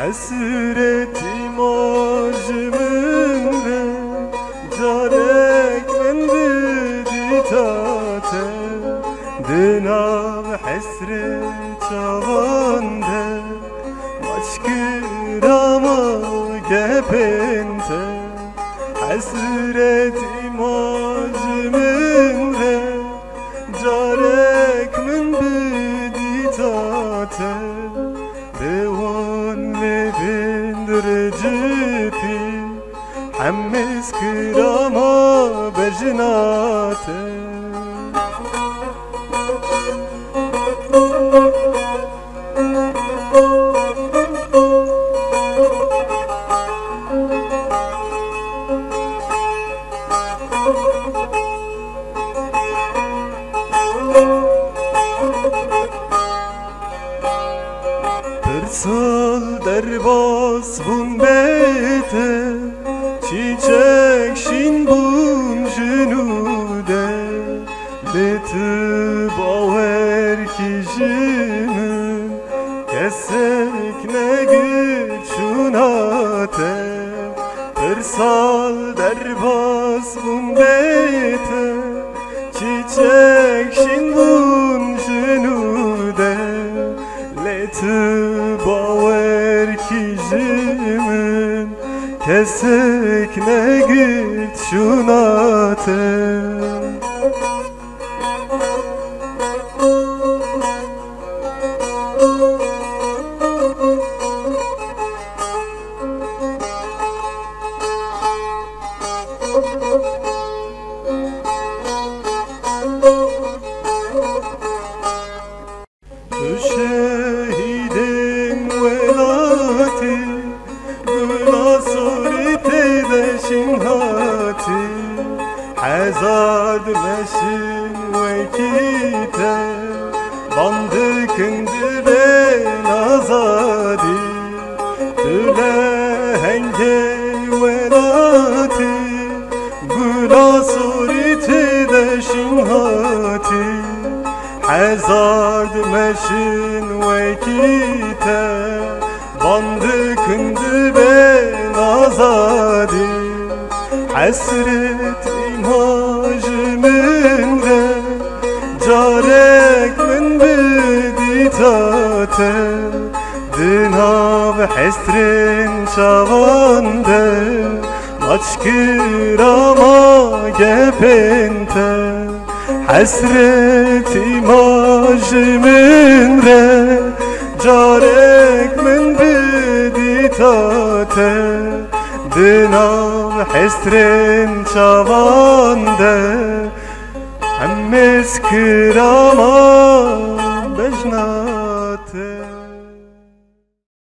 Hasretim acımınre carek men biditate Dinav hasret çavande Maçkırama gepente Hasretim acımınre carek men biditate Recipi Hammes kirama bejnate Sol derbas bun bete Çiçek şin bun jünude Leti baver ki jünün Kesek ne güçünate Sol derbas bun bete Çiçek şin bun jünude Leti baver ki jimin Kesek ne git şunate Şehidin velati Gına surite deşin hati Hazard meşin vekite Bandı kindi ben azadi Tüle henge velati Gına surite deşin hati Hazard meşin vekite Bandı kındı ben azadi Hasret imajımınre Carek men biditate Dinav hasrin çavande Maçkırama gepente Hasret imajımınre Carek men biditate Dinav hasrin çavande Hammes kırama bejna